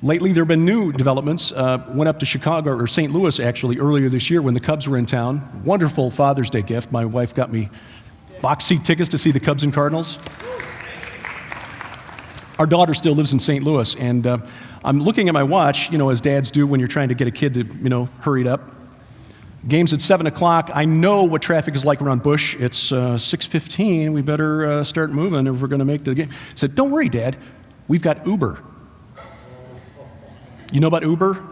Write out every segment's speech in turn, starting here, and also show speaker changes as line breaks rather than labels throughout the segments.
Lately, there have been new developments. Went up to Chicago, or St. Louis, actually, earlier this year when the Cubs were in town. Wonderful Father's Day gift. My wife got me box seat tickets to see the Cubs and Cardinals. Our daughter still lives in St. Louis, and I'm looking at my watch, as dads do when you're trying to get a kid to, hurry it up. Game's at 7 o'clock. I know what traffic is like around Bush. It's 6:15. We better start moving if we're going to make the game. I said, don't worry, Dad. We've got Uber. You know about Uber?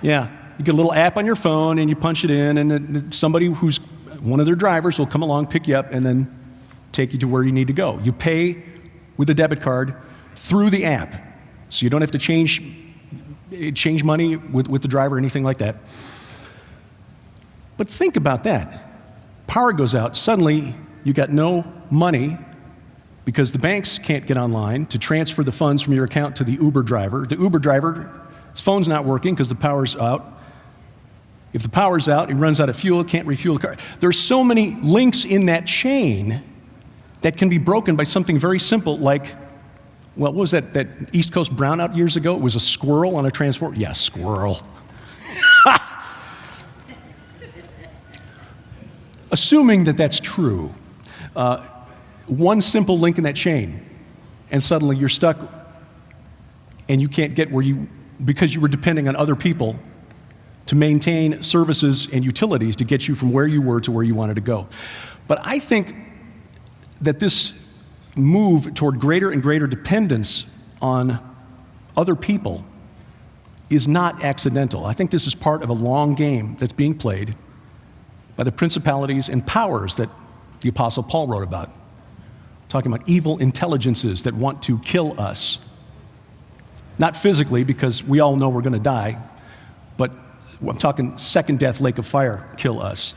Yeah. You get a little app on your phone, and you punch it in, and then somebody who's one of their drivers will come along, pick you up, and then take you to where you need to go. You pay with a debit card through the app, so you don't have to change money with the driver or anything like that. But think about that. Power goes out. Suddenly, you got no money because the banks can't get online to transfer the funds from your account to the Uber driver. The Uber driver, his phone's not working because the power's out. If the power's out, he runs out of fuel, can't refuel the car. There's so many links in that chain that can be broken by something very simple like, what was that East Coast brownout years ago? It was a squirrel on a transformer. Yeah, squirrel. Assuming that that's true, one simple link in that chain, and suddenly you're stuck and you can't get because you were depending on other people to maintain services and utilities to get you from where you were to where you wanted to go. But I think that this move toward greater and greater dependence on other people is not accidental. I think this is part of a long game that's being played by the principalities and powers that the Apostle Paul wrote about, talking about evil intelligences that want to kill us. Not physically, because we all know we're going to die, but I'm talking second death, lake of fire, kill us.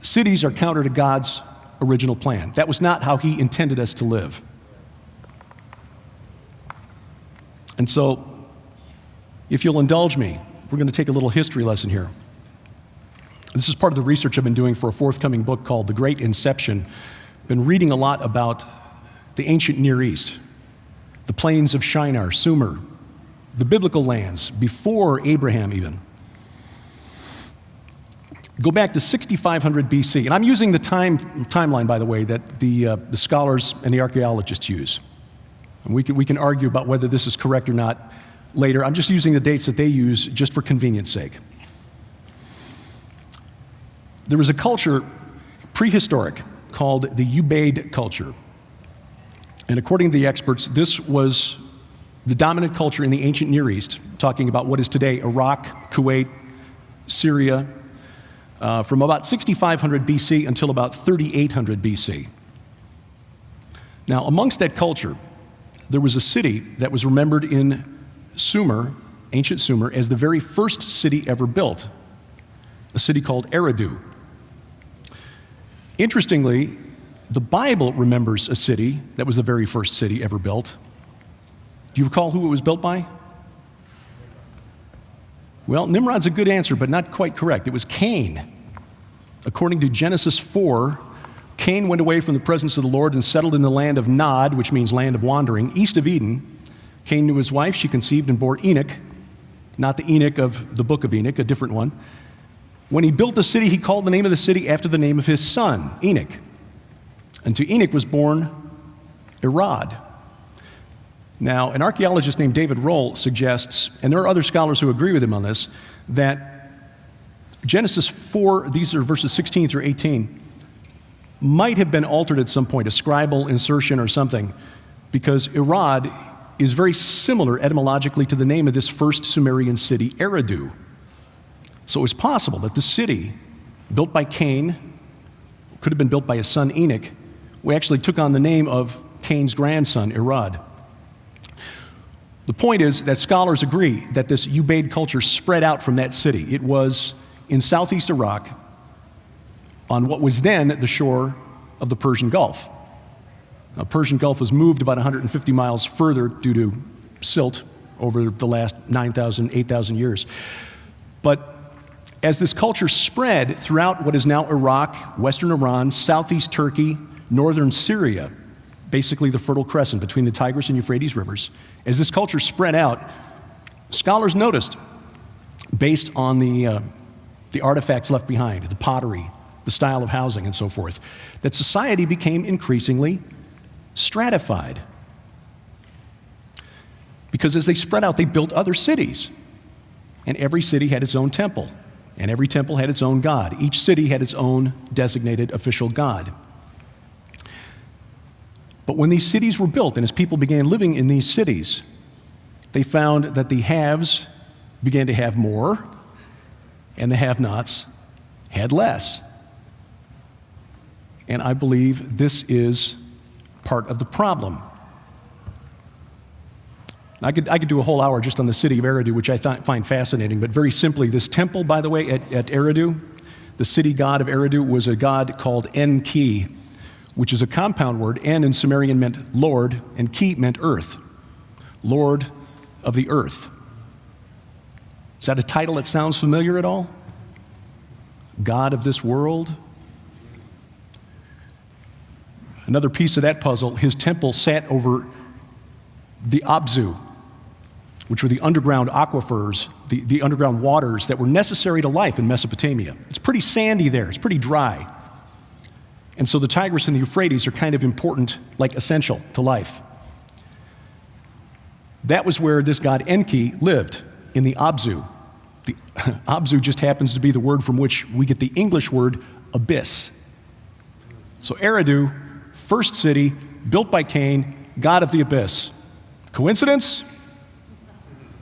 Cities are counter to God's original plan. That was not how he intended us to live. And so, if you'll indulge me, we're going to take a little history lesson here. This is part of the research I've been doing for a forthcoming book called The Great Inception. I've been reading a lot about the ancient Near East, the plains of Shinar, Sumer, the biblical lands before Abraham even. Go back to 6500 BC, and I'm using the timeline, by the way, that the scholars and the archaeologists use. And we can argue about whether this is correct or not later. I'm just using the dates that they use just for convenience sake. There was a culture, prehistoric, called the Ubaid culture. And according to the experts, this was the dominant culture in the ancient Near East, talking about what is today Iraq, Kuwait, Syria, from about 6500 BC until about 3800 BC. Now, amongst that culture, there was a city that was remembered in Sumer, ancient Sumer, as the very first city ever built, a city called Eridu. Interestingly, the Bible remembers a city that was the very first city ever built. Do you recall who it was built by? Well, Nimrod's a good answer, but not quite correct. It was Cain. According to Genesis 4, Cain went away from the presence of the Lord and settled in the land of Nod, which means land of wandering, east of Eden. Cain knew his wife. She conceived and bore Enoch, not the Enoch of the book of Enoch, a different one. When he built the city, he called the name of the city after the name of his son, Enoch. And to Enoch was born Irad. Now, an archaeologist named David Roll suggests, and there are other scholars who agree with him on this, that Genesis 4, these are verses 16 through 18, might have been altered at some point, a scribal insertion or something, because Irad is very similar etymologically to the name of this first Sumerian city, Eridu. So it was possible that the city, built by Cain, could have been built by his son Enoch, who actually took on the name of Cain's grandson, Irad. The point is that scholars agree that this Ubaid culture spread out from that city. It was in southeast Iraq, on what was then the shore of the Persian Gulf. Now, Persian Gulf was moved about 150 miles further due to silt over the last 9,000, 8,000 years. But as this culture spread throughout what is now Iraq, western Iran, southeast Turkey, northern Syria, basically the Fertile Crescent between the Tigris and Euphrates rivers. As this culture spread out, scholars noticed, based on the artifacts left behind, the pottery, the style of housing, and so forth, that society became increasingly stratified. Because as they spread out, they built other cities. And every city had its own temple. And every temple had its own god. Each city had its own designated official god. But when these cities were built, and as people began living in these cities, they found that the haves began to have more, and the have-nots had less. And I believe this is part of the problem. I could do a whole hour just on the city of Eridu, which I find fascinating, but very simply, this temple, by the way, at Eridu, the city god of Eridu was a god called Enki, which is a compound word. En in Sumerian meant Lord, and Ki meant earth. Lord of the earth. Is that a title that sounds familiar at all? God of this world? Another piece of that puzzle, his temple sat over the Abzu, which were the underground aquifers, the underground waters that were necessary to life in Mesopotamia. It's pretty sandy there, it's pretty dry. And so the Tigris and the Euphrates are kind of important, like essential to life. That was where this god Enki lived, in the Abzu. The Abzu just happens to be the word from which we get the English word abyss. So Eridu, first city, built by Cain, god of the abyss. Coincidence?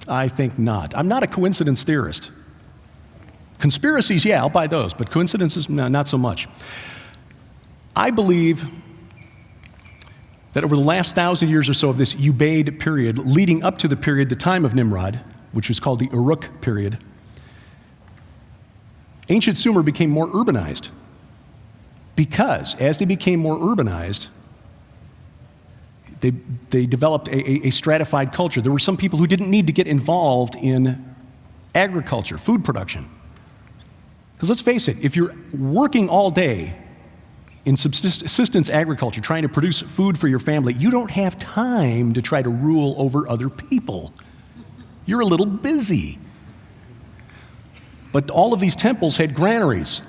I think not. I'm not a coincidence theorist. Conspiracies, yeah, I'll buy those, but coincidences, no, not so much. I believe that over the last 1,000 years or so of this Ubaid period, leading up to the period, the time of Nimrod, which was called the Uruk period, ancient Sumer became more urbanized. Because as they became more urbanized, they developed a stratified culture. There were some people who didn't need to get involved in agriculture, food production. Because let's face it, if you're working all day in subsistence agriculture, trying to produce food for your family, you don't have time to try to rule over other people. You're a little busy. But all of these temples had granaries,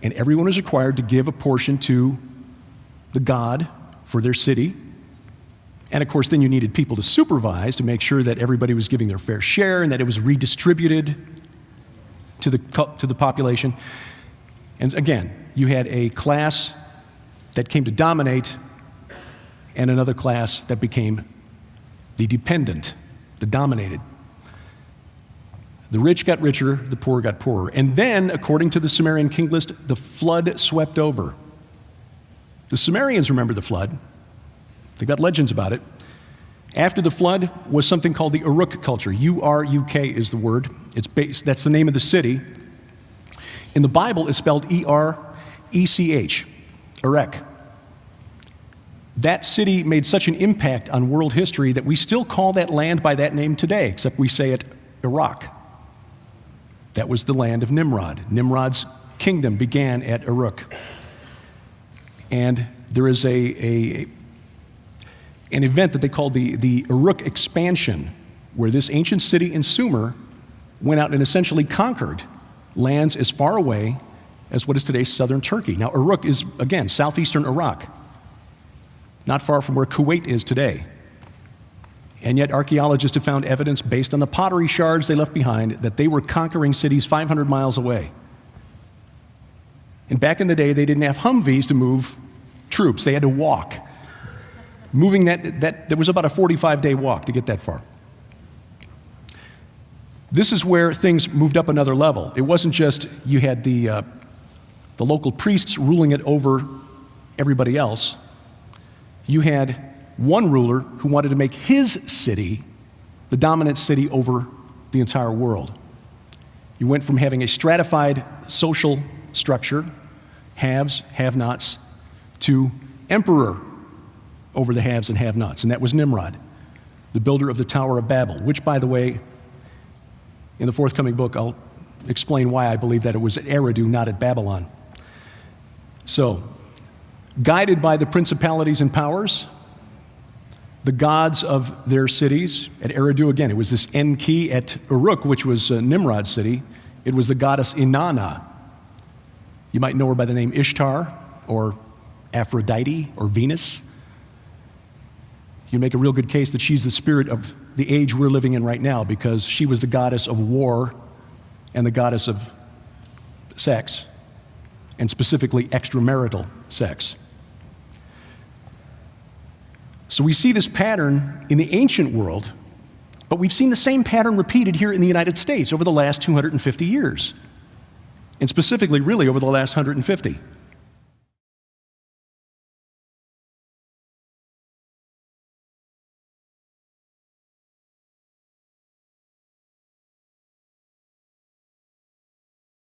and everyone was required to give a portion to the god for their city. And of course, then you needed people to supervise to make sure that everybody was giving their fair share and that it was redistributed to the population. And again, you had a class that came to dominate and another class that became the dependent, the dominated. The rich got richer, the poor got poorer. And then, according to the Sumerian king list, the flood swept over. The Sumerians remember the flood. They've got legends about it. After the flood was something called the Uruk culture. U-R-U-K is the word. That's the name of the city. In the Bible, it's spelled E-R-E-C-H, Erech. That city made such an impact on world history that we still call that land by that name today, except we say it Iraq. That was the land of Nimrod. Nimrod's kingdom began at Uruk. And there is an event that they called the Uruk expansion, where this ancient city in Sumer went out and essentially conquered lands as far away as what is today's southern Turkey. Now, Uruk is, again, southeastern Iraq, not far from where Kuwait is today. And yet archaeologists have found evidence based on the pottery shards they left behind that they were conquering cities 500 miles away. And back in the day, they didn't have Humvees to move troops. They had to walk. Moving that there was about a 45-day walk to get that far. This is where things moved up another level. It wasn't just you had the local priests ruling it over everybody else. You had one ruler who wanted to make his city the dominant city over the entire world. You went from having a stratified social structure, haves, have-nots, to emperor over the haves and have-nots, and that was Nimrod, the builder of the Tower of Babel, which, by the way, in the forthcoming book, I'll explain why I believe that it was at Eridu, not at Babylon. So, guided by the principalities and powers, the gods of their cities. At Eridu, again, it was this Enki. At Uruk, which was Nimrod's city, it was the goddess Inanna. You might know her by the name Ishtar or Aphrodite or Venus. You make a real good case that she's the spirit of the age we're living in right now, because she was the goddess of war and the goddess of sex, and specifically extramarital sex. So we see this pattern in the ancient world, but we've seen the same pattern repeated here in the United States over the last 250 years, and specifically really over the last 150.